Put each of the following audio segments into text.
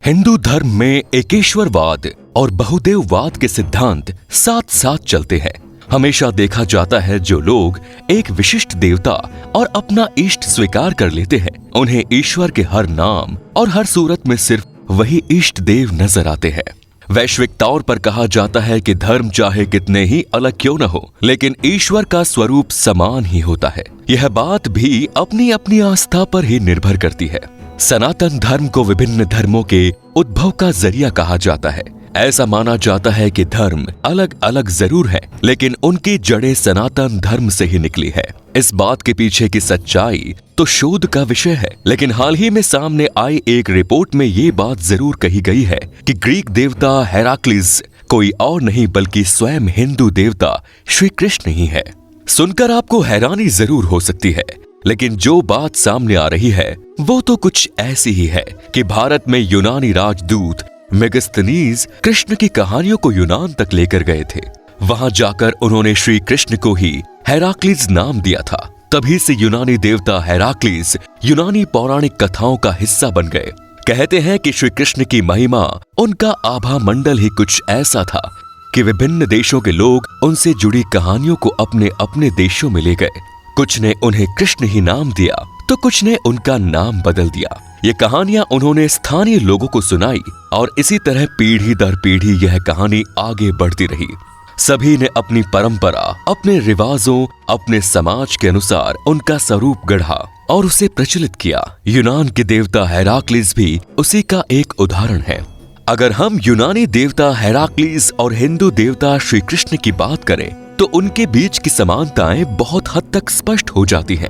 हिंदू धर्म में एकेश्वरवाद और बहुदेववाद के सिद्धांत साथ साथ चलते हैं। हमेशा देखा जाता है जो लोग एक विशिष्ट देवता और अपना इष्ट स्वीकार कर लेते हैं, उन्हें ईश्वर के हर नाम और हर सूरत में सिर्फ वही इष्ट देव नजर आते हैं। वैश्विक तौर पर कहा जाता है कि धर्म चाहे कितने ही अलग क्यों न हो, लेकिन ईश्वर का स्वरूप समान ही होता है। यह बात भी अपनी अपनी आस्था पर ही निर्भर करती है। सनातन धर्म को विभिन्न धर्मों के उद्भव का जरिया कहा जाता है। ऐसा माना जाता है कि धर्म अलग अलग जरूर है, लेकिन उनकी जड़ें सनातन धर्म से ही निकली है। इस बात के पीछे की सच्चाई तो शोध का विषय है, लेकिन हाल ही में सामने आई एक रिपोर्ट में ये बात जरूर कही गई है कि ग्रीक देवता हेराक्लिस कोई और नहीं बल्कि स्वयं हिंदू देवता श्री कृष्ण ही है। सुनकर आपको हैरानी जरूर हो सकती है, लेकिन जो बात सामने आ रही है वो तो कुछ ऐसी ही है कि भारत में यूनानी राजदूत मेगस्थनीज कृष्ण की कहानियों को यूनान तक लेकर गए थे। वहां जाकर उन्होंने श्री कृष्ण को ही हेराक्लिस नाम दिया था। तभी से यूनानी देवता हेराक्लिस यूनानी पौराणिक कथाओं का हिस्सा बन गए। कहते हैं कि श्री कृष्ण की महिमा, उनका आभा मंडल ही कुछ ऐसा था कि विभिन्न देशों के लोग उनसे जुड़ी कहानियों को अपने अपने देशों में ले गए। कुछ ने उन्हें कृष्ण ही नाम दिया तो कुछ ने उनका नाम बदल दिया। ये कहानियां उन्होंने स्थानीय लोगों को सुनाई और इसी तरह पीढ़ी दर पीढ़ी यह कहानी आगे बढ़ती रही। सभी ने अपनी परंपरा, अपने रिवाजों, अपने समाज के अनुसार उनका स्वरूप गढ़ा और उसे प्रचलित किया। यूनान के देवता हेराक्लिस भी उसी का एक उदाहरण है। अगर हम यूनानी देवता हेराक्लिस और हिंदू देवता श्री कृष्ण की बात करें तो उनके बीच की समानताएं बहुत हद तक स्पष्ट हो जाती हैं।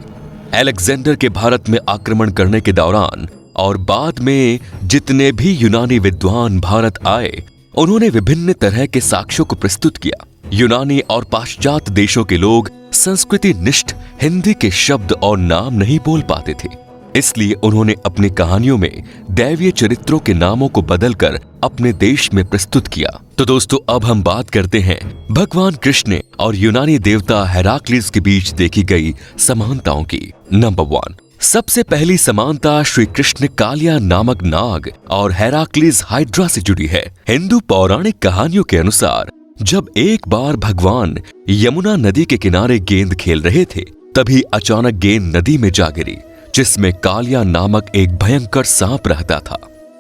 अलेक्जेंडर के भारत में आक्रमण करने के दौरान और बाद में जितने भी यूनानी विद्वान भारत आए, उन्होंने विभिन्न तरह के साक्ष्यों को प्रस्तुत किया। यूनानी और पाश्चात्य देशों के लोग संस्कृति निष्ठ हिंदी के शब्द और नाम नहीं बोल पाते थे, इसलिए उन्होंने अपनी कहानियों में दैवीय चरित्रों के नामों को बदलकर अपने देश में प्रस्तुत किया। तो दोस्तों, अब हम बात करते हैं भगवान कृष्ण और यूनानी देवता हेराक्लिस के बीच देखी गई समानताओं की। नंबर 1, सबसे पहली समानता श्री कृष्ण कालिया नामक नाग और हेराक्लिस हाइड्रा से जुड़ी है। हिंदू पौराणिक कहानियों के अनुसार जब एक बार भगवान यमुना नदी के किनारे गेंद खेल रहे थे, तभी अचानक गेंद नदी में जा गिरी, जिसमें कालिया नामक एक भयंकर सांप रहता था,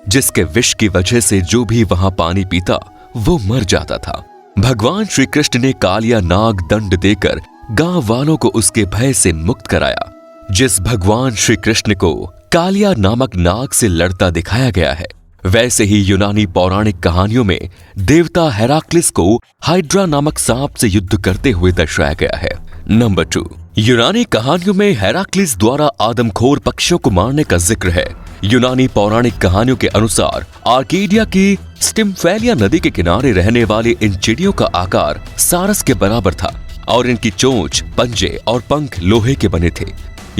जिसके विष की वजह से जो भी वहां पानी पीता वो मर जाता था। भगवान श्री कृष्ण ने कालिया नाग दंड देकर गांव वालों को उसके भय से मुक्त कराया। जिस भगवान श्री कृष्ण को कालिया नामक नाग से लड़ता दिखाया गया है, वैसे ही यूनानी पौराणिक कहानियों में देवता हेराक्लिस को हाइड्रा नामक सांप से युद्ध करते हुए दर्शाया गया है। नंबर 2, यूनानी कहानियों में हेराक्लिस द्वारा आदमखोर पक्षियों को मारने का जिक्र है। यूनानी पौराणिक कहानियों के अनुसार आर्केडिया की स्टिम्फेलिया नदी के किनारे रहने वाले इन चिड़ियों का आकार सारस के बराबर था और इनकी चोंच, पंजे और पंख लोहे के बने थे।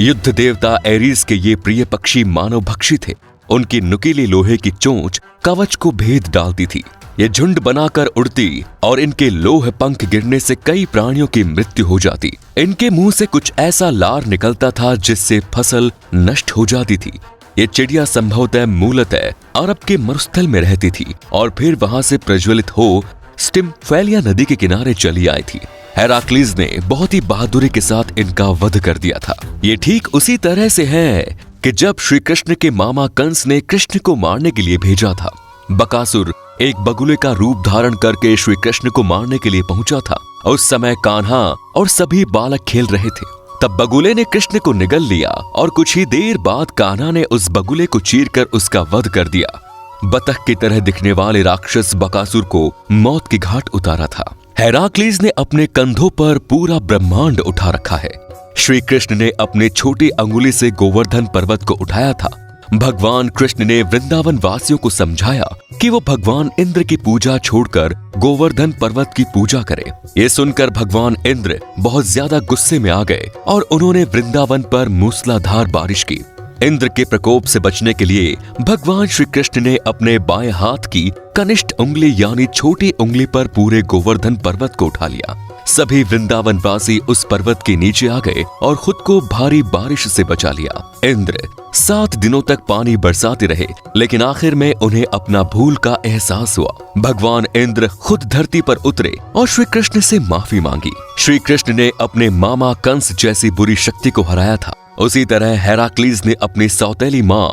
युद्ध देवता एरीज के ये प्रिय पक्षी मानव भक्षी थे। उनकी नुकीली लोहे की चोंच कवच को भेद डालती थी। ये झुंड बनाकर उड़ती और इनके लोह पंख गिरने से कई प्राणियों की मृत्यु हो जाती। इनके मुंह से कुछ ऐसा लार निकलता था जिससे फसल नष्ट हो जाती थी। ये चिड़िया संभवतः मूलतः अरब के मरुस्थल में रहती थी और फिर वहां से प्रज्वलित हो स्टिम्फेलिया नदी के किनारे चली आई थी। हेराक्लिस ने बहुत ही बहादुरी के साथ इनका वध कर दिया था। ये ठीक उसी तरह से है कि जब श्री कृष्ण के मामा कंस ने कृष्ण को मारने के लिए भेजा था। बकासुर एक बगुले का रूप धारण करके श्री कृष्ण को मारने के लिए पहुंचा था। उस समय कान्हा और सभी बालक खेल रहे थे। तब बगुले ने कृष्ण को निगल लिया और कुछ ही देर बाद कान्हा ने उस बगुले को चीरकर उसका वध कर दिया। बतख की तरह दिखने वाले राक्षस बकासुर को मौत की घाट उतारा था। हेराक्लिस ने अपने कंधों पर पूरा ब्रह्मांड उठा रखा है। श्री कृष्ण ने अपने छोटी अंगुली से गोवर्धन पर्वत को उठाया था। भगवान कृष्ण ने वृंदावन वासियों को समझाया कि वो भगवान इंद्र की पूजा छोड़कर गोवर्धन पर्वत की पूजा करें। ये सुनकर भगवान इंद्र बहुत ज्यादा गुस्से में आ गए और उन्होंने वृंदावन पर मूसलाधार बारिश की। इंद्र के प्रकोप से बचने के लिए भगवान श्री कृष्ण ने अपने बाएं हाथ की कनिष्ठ उंगली यानी छोटी उंगली पर पूरे गोवर्धन पर्वत को उठा लिया। सभी वृंदावन वासी उस पर्वत के नीचे आ गए और खुद को भारी बारिश से बचा लिया। इंद्र 7 दिनों तक पानी बरसाते रहे, लेकिन आखिर में उन्हें अपना भूल का एहसास हुआ। भगवान इंद्र खुद धरती पर उतरे और श्री कृष्ण से माफी मांगी। श्री कृष्ण ने अपने मामा कंस जैसी बुरी शक्ति को हराया था। उसी तरह हेराक्लीज ने अपनी सौतेली मां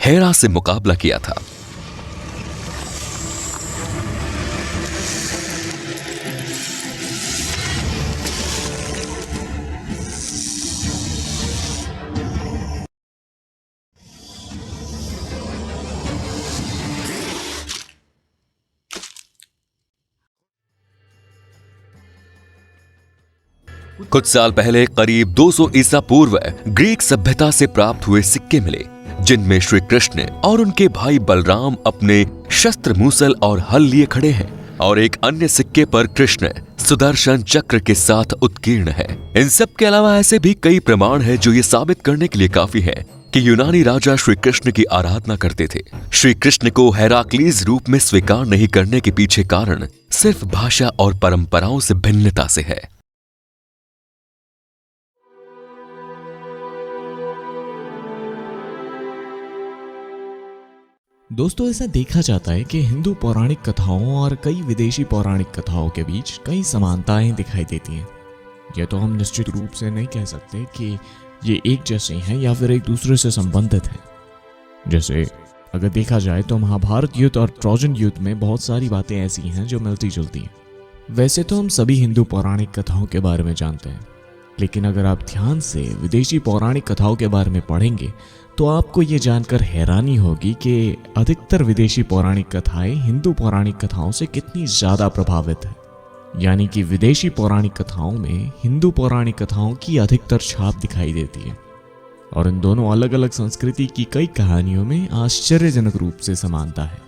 हेरा से मुकाबला किया था। कुछ साल पहले करीब 200 ईसा पूर्व ग्रीक सभ्यता से प्राप्त हुए सिक्के मिले, जिनमें श्री कृष्ण और उनके भाई बलराम अपने शस्त्र मूसल और हल लिए खड़े हैं और एक अन्य सिक्के पर कृष्ण सुदर्शन चक्र के साथ उत्कीर्ण है। इन सब के अलावा ऐसे भी कई प्रमाण हैं जो ये साबित करने के लिए काफी है कि यूनानी राजा श्री कृष्ण की आराधना करते थे। श्री कृष्ण को हेराक्लीज रूप में स्वीकार नहीं करने के पीछे कारण सिर्फ भाषा और परंपराओं से भिन्नता से है। दोस्तों, ऐसा देखा जाता है कि हिंदू पौराणिक कथाओं और कई विदेशी पौराणिक कथाओं के बीच कई समानताएं दिखाई देती हैं। यह तो हम निश्चित रूप से नहीं कह सकते कि ये एक जैसे हैं या फिर एक दूसरे से संबंधित हैं। जैसे अगर देखा जाए तो महाभारत युद्ध और ट्रोजन युद्ध में बहुत सारी बातें ऐसी हैं जो मिलती जुलती हैं। वैसे तो हम सभी हिंदू पौराणिक कथाओं के बारे में जानते हैं, लेकिन अगर आप ध्यान से विदेशी पौराणिक कथाओं के बारे में पढ़ेंगे तो आपको ये जानकर हैरानी होगी कि अधिकतर विदेशी पौराणिक कथाएं हिंदू पौराणिक कथाओं से कितनी ज़्यादा प्रभावित है। यानी कि विदेशी पौराणिक कथाओं में हिंदू पौराणिक कथाओं की अधिकतर छाप दिखाई देती है और इन दोनों अलग अलग संस्कृति की कई कहानियों में आश्चर्यजनक रूप से समानता है।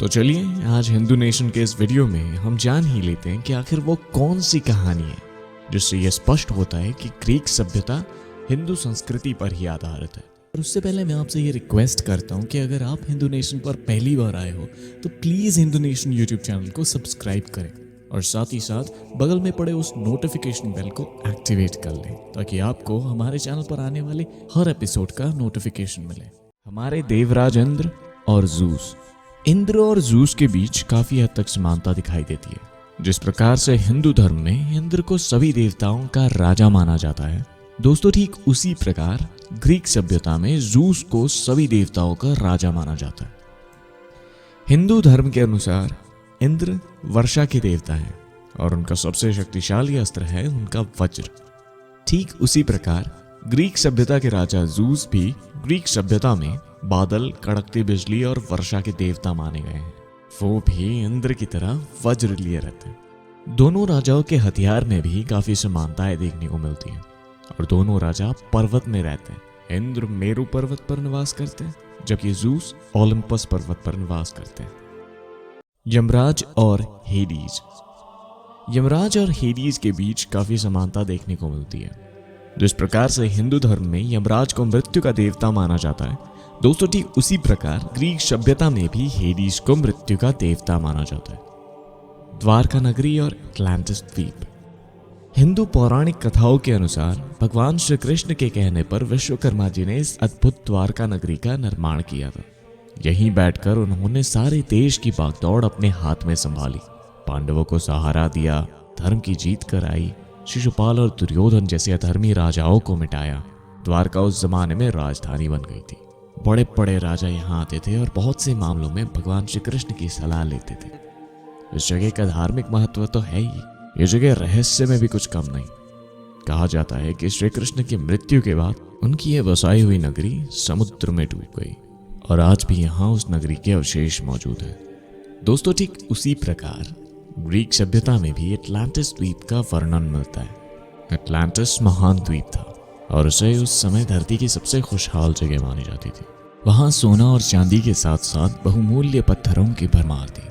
तो चलिए आज हिंदू नेशन के इस वीडियो में हम जान ही लेते हैं कि आखिर वो कौन सी कहानी है जिससे यह स्पष्ट होता है कि ग्रीक सभ्यता हिंदू संस्कृति पर ही आधारित है। और उससे पहले मैं आपसे ये रिक्वेस्ट करता हूँ कि अगर आप हिंदू नेशन पर पहली बार आए हो तो please Hindu nation YouTube channel को सब्सक्राइब करें और साथ ही साथ बगल में पड़े उस नोटिफिकेशन बेल को एक्टिवेट कर लें ताकि आपको हमारे चैनल पर आने वाले हर एपिसोड का नोटिफिकेशन मिले। हमारे देवराज इंद्र और जूस। इंद्र और जूस के बीच काफ़ी हद तक समानता दिखाई देती है। जिस प्रकार से हिंदू धर्म में इंद्र को सभी देवताओं का राजा माना जाता है, दोस्तों ठीक उसी प्रकार ग्रीक सभ्यता में जूस को सभी देवताओं का राजा माना जाता है। हिंदू धर्म के अनुसार इंद्र वर्षा के देवता हैं और उनका सबसे शक्तिशाली अस्त्र है उनका वज्र। ठीक उसी प्रकार ग्रीक सभ्यता के राजा जूस भी ग्रीक सभ्यता में बादल, कड़कती बिजली और वर्षा के देवता माने गए हैं। वो भी इंद्र की तरह वज्र लिए रहते हैं। दोनों राजाओं के हथियार में भी काफी समानताएं देखने को मिलती हैं और दोनों राजा पर्वत में रहते हैं। इंद्र मेरु पर्वत पर निवास करते हैं जबकि जूस ओलंपस पर्वत पर निवास करते हैं। यमराज और हेडीज। यमराज और हेडीज के बीच काफी समानता देखने को मिलती है। जिस प्रकार से हिंदू धर्म में यमराज को मृत्यु का देवता माना जाता है, दोस्तों ठीक उसी प्रकार ग्रीक सभ्यता में भी हेडीज को मृत्यु का देवता माना जाता है। द्वारका नगरी और एटलांटिस द्वीप। हिंदू पौराणिक कथाओं के अनुसार भगवान श्री कृष्ण के कहने पर विश्वकर्मा जी ने इस अद्भुत द्वारका नगरी का निर्माण किया था। यहीं बैठकर उन्होंने सारे देश की भागदौड़ अपने हाथ में संभाली, पांडवों को सहारा दिया, धर्म की जीत कराई, शिशुपाल और दुर्योधन जैसे अधर्मी राजाओं को मिटाया। द्वारका उस जमाने में राजधानी बन गई थी। बड़े बड़े राजा यहाँ आते थे और बहुत से मामलों में भगवान श्री कृष्ण की सलाह लेते थे। इस जगह का धार्मिक महत्व तो है ही, ये जगह रहस्य में भी कुछ कम नहीं। कहा जाता है कि श्री कृष्ण की मृत्यु के बाद उनकी यह बसाई हुई नगरी समुद्र में डूब गई और आज भी यहाँ उस नगरी के अवशेष मौजूद हैं। दोस्तों ठीक उसी प्रकार ग्रीक सभ्यता में भी एटलांटिस द्वीप का वर्णन मिलता है। एटलांटिस महान द्वीप था और उसे उस समय धरती की सबसे खुशहाल जगह मानी जाती थी। वहाँ सोना और चांदी के साथ साथ बहुमूल्य पत्थरों की भरमार थी।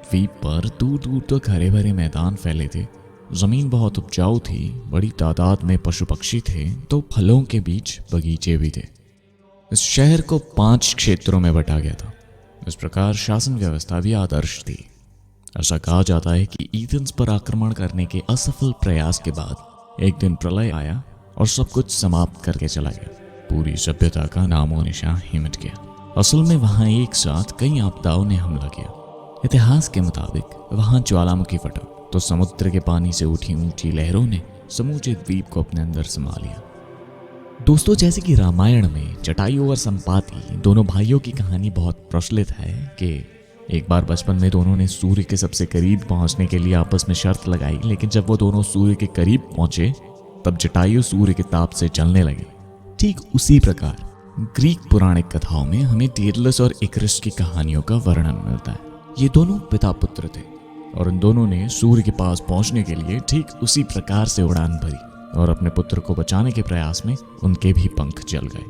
द्वीप पर दूर दूर तक हरे भरे मैदान फैले थे। जमीन बहुत उपजाऊ थी, बड़ी तादाद में पशु पक्षी थे, तो फलों के बीच बगीचे भी थे। इस शहर को 5 क्षेत्रों में बंटा गया था। इस प्रकार शासन व्यवस्था भी आदर्श थी। ऐसा कहा जाता है कि एथेंस पर आक्रमण करने के असफल प्रयास के बाद एक दिन प्रलय आया और सब कुछ समाप्त करके चला गया। पूरी सभ्यता का नामो निशान ही मिट गया। असल में वहां एक साथ कई आपदाओं ने हमला किया। इतिहास के मुताबिक वहां ज्वालामुखी फटा तो समुद्र के पानी से उठी ऊंची लहरों ने समूचे द्वीप को अपने अंदर समा लिया। दोस्तों, जैसे कि रामायण में जटायु और संपाति दोनों भाइयों की कहानी बहुत प्रचलित है कि एक बार बचपन में दोनों ने सूर्य के सबसे करीब पहुंचने के लिए आपस में शर्त लगाई, लेकिन जब वो दोनों सूर्य के करीब पहुंचे तब जटायु सूर्य के ताप से जलने लगे। ठीक उसी प्रकार ग्रीक पौराणिक कथाओं में हमें डेडलस और इकरिस की कहानियों का वर्णन मिलता है। ये दोनों पिता पुत्र थे और इन दोनों ने सूर्य के पास पहुंचने के लिए ठीक उसी प्रकार से उड़ान भरी और अपने पुत्र को बचाने के प्रयास में उनके भी पंख जल गए।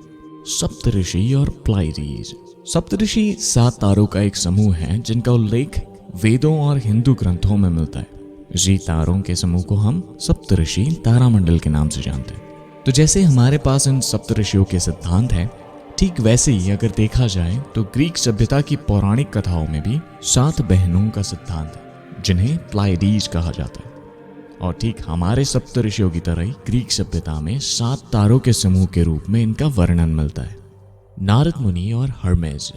सप्तऋषि और प्लाइडीज। सप्तऋषि 7 तारों का एक समूह है जिनका उल्लेख वेदों और हिंदू ग्रंथों में मिलता है। इसी तारों के समूह को हम सप्तऋषि तारामंडल के नाम से जानते हैं। तो जैसे हमारे पास इन सप्तऋषियों के सिद्धांत हैं, ठीक वैसे ही अगर देखा जाए तो ग्रीक सभ्यता की पौराणिक कथाओं में भी 7 बहनों का सिद्धांत है जिन्हें प्लाइडीज कहा जाता है। और ठीक हमारे सप्तऋषियों की तरह ही ग्रीक सभ्यता में 7 तारों के समूह के रूप में इनका वर्णन मिलता है। नारद मुनि और हर्मेस।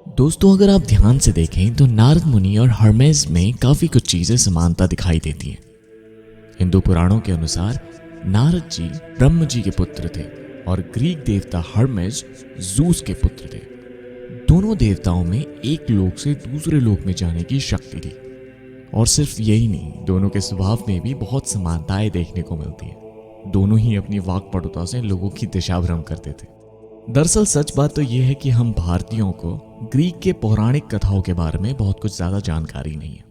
दोस्तों, अगर आप ध्यान से देखें तो नारद मुनि और हर्मेस में काफी कुछ चीजें समानता दिखाई देती हैं। हिंदू पुराणों के अनुसार नारद जी ब्रह्म जी के पुत्र थे और ग्रीक देवता हर्मेस जूस के पुत्र थे। दोनों देवताओं में एक लोक से दूसरे लोक में जाने की शक्ति थी। और सिर्फ यही नहीं, दोनों के स्वभाव में भी बहुत समानताएं देखने को मिलती है। दोनों ही अपनी वाक्पटुता से लोगों की दिशा भ्रम करते थे। दरअसल सच बात तो यह है कि हम भारतीयों को ग्रीक के पौराणिक कथाओं के बारे में बहुत कुछ ज्यादा जानकारी नहीं है,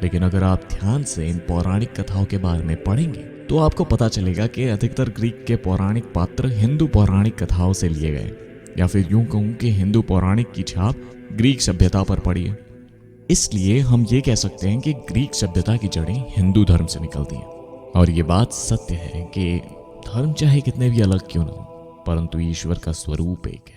लेकिन अगर आप ध्यान से इन पौराणिक कथाओं के बारे में पढ़ेंगे तो आपको पता चलेगा कि अधिकतर ग्रीक के पौराणिक पात्र हिंदू पौराणिक कथाओं से लिए गए, या फिर यूं कहूं कि हिंदू पौराणिक की छाप ग्रीक सभ्यता पर पड़ी है। इसलिए हम ये कह सकते हैं कि ग्रीक सभ्यता की जड़ें हिंदू धर्म से निकलती हैं। और ये बात सत्य है कि धर्म चाहे कितने भी अलग क्यों ना हो, परंतु ईश्वर का स्वरूप एक है।